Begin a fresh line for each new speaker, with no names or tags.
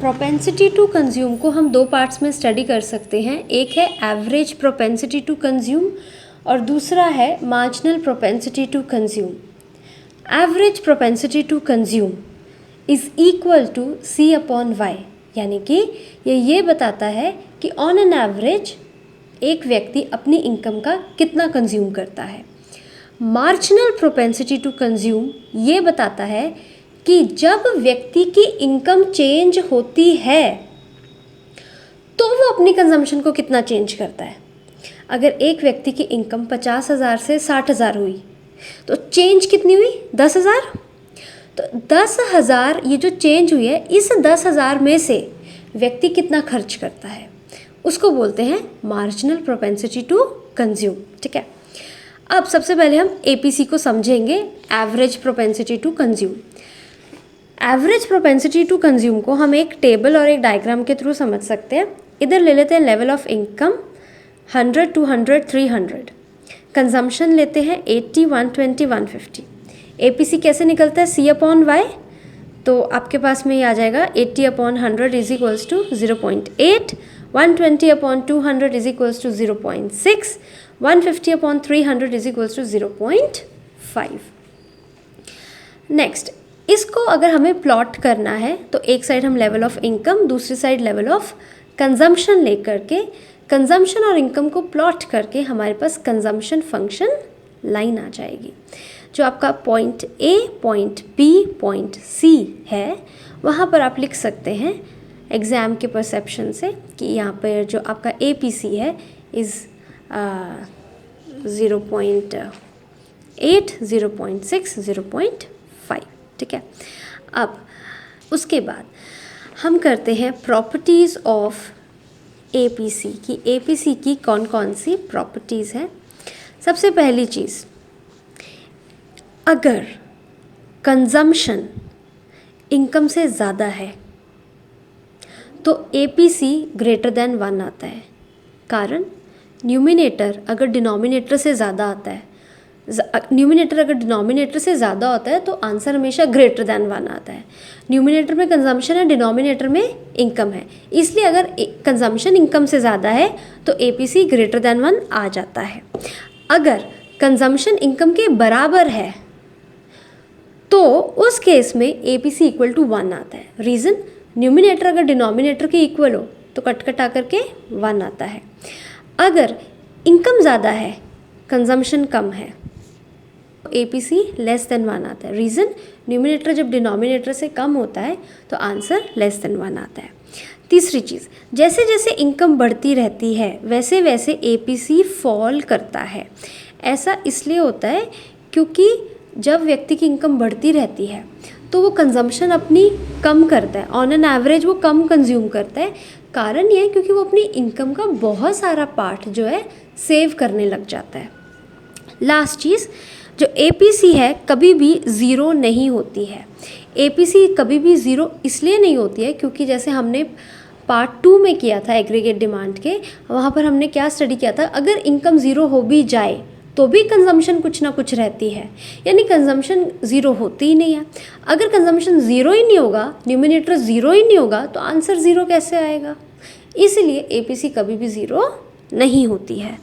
Propensity to consume को हम दो पार्ट्स में स्टडी कर सकते हैं। एक है एवरेज प्रोपेंसिटी टू कंज्यूम और दूसरा है marginal propensity to consume. Average propensity to consume is equal to C upon Y, यानी कि ये बताता है कि ऑन एन एवरेज एक व्यक्ति अपनी इनकम का कितना कंज्यूम करता है। मार्जिनल प्रोपेंसिटी टू कंज्यूम ये बताता है कि जब व्यक्ति की इनकम चेंज होती है तो वो अपनी कंजम्पशन को कितना चेंज करता है। अगर एक व्यक्ति की इनकम 50,000 से 60,000 हुई तो चेंज कितनी हुई 10,000। तो 10,000 ये जो चेंज हुई है, इस 10,000 में से व्यक्ति कितना खर्च करता है उसको बोलते हैं मार्जिनल प्रोपेंसिटी टू कंज्यूम। ठीक है, अब सबसे पहले हम APC को समझेंगे, average propensity to consume. Average propensity to consume को हम एक टेबल और एक डायग्राम के थ्रू समझ सकते हैं। इधर ले लेते हैं लेवल ऑफ इनकम 100, 200, 300, कंजम्पशन लेते हैं 80, 120, 150। APC कैसे निकलता है C अपॉन वाई, तो आपके पास में ये आ जाएगा 80 upon 100 is equals to 0.8, 120 upon 200 is equals to 0.6, 150 upon 300 is equals to 0.5। Next, इसको अगर हमें प्लॉट करना है तो एक साइड हम लेवल ऑफ इनकम, दूसरी साइड लेवल ऑफ कंजम्पशन लेकर के कंजम्पशन और इनकम को प्लॉट करके हमारे पास कंजम्पशन फंक्शन लाइन आ जाएगी। जो आपका point A, point B, point C है, वहाँ पर आप लिख सकते हैं एग्ज़ाम के परसेप्शन से कि यहाँ पर जो आपका APC है इज़ 0.8, 0.6, 0.5। ठीक है, अब उसके बाद हम करते हैं प्रॉपर्टीज़ ऑफ APC की। APC की कौन कौन सी प्रॉपर्टीज़ हैं। सबसे पहली चीज़, अगर कंजम्पशन इनकम से ज़्यादा है तो APC ग्रेटर देन 1 आता है। कारण न्यूमिनेटर अगर डिनोमिनेटर से ज़्यादा आता है, न्यूमिनेटर अगर डिनोमिनेटर से ज़्यादा होता है तो आंसर हमेशा ग्रेटर देन 1 आता है। न्यूमिनेटर में कंजम्पशन है, डिनोमिनेटर में इनकम है, इसलिए अगर कंजम्पशन इनकम से ज़्यादा है तो APC ग्रेटर देन 1 आ जाता है। अगर कंजम्पशन इनकम के बराबर है तो उस केस में APC इक्वल टू 1 आता है। रीज़न, न्यूमिनेटर अगर डिनोमिनेटर के इक्वल हो तो कट कटा करके 1 आता है। अगर इनकम ज़्यादा है, कंजम्पशन कम है, APC लेस देन 1 आता है। रीज़न, न्यूमिनेटर जब डिनोमिनेटर से कम होता है तो आंसर लेस देन 1 आता है। तीसरी चीज़, जैसे जैसे इनकम बढ़ती रहती है वैसे वैसे APC फॉल करता है। ऐसा इसलिए होता है क्योंकि जब व्यक्ति की इनकम बढ़ती रहती है तो वो कंजम्पशन अपनी कम करता है, ऑन एन एवरेज वो कम कंज्यूम करता है। कारण ये है क्योंकि वो अपनी इनकम का बहुत सारा पार्ट जो है सेव करने लग जाता है। लास्ट चीज़, जो APC है कभी भी ज़ीरो नहीं होती है। APC कभी भी ज़ीरो इसलिए नहीं होती है क्योंकि जैसे हमने पार्ट 2 में किया था एग्रीगेट डिमांड के, वहाँ पर हमने क्या स्टडी किया था, अगर इनकम ज़ीरो हो भी जाए तो भी कंजम्पशन कुछ ना कुछ रहती है, यानी कंजम्पशन ज़ीरो होती ही नहीं है। अगर कंजम्पशन ज़ीरो ही नहीं होगा, न्यूमिनेटर ज़ीरो ही नहीं होगा तो आंसर ज़ीरो कैसे आएगा। इसलिए APC कभी भी ज़ीरो नहीं होती है।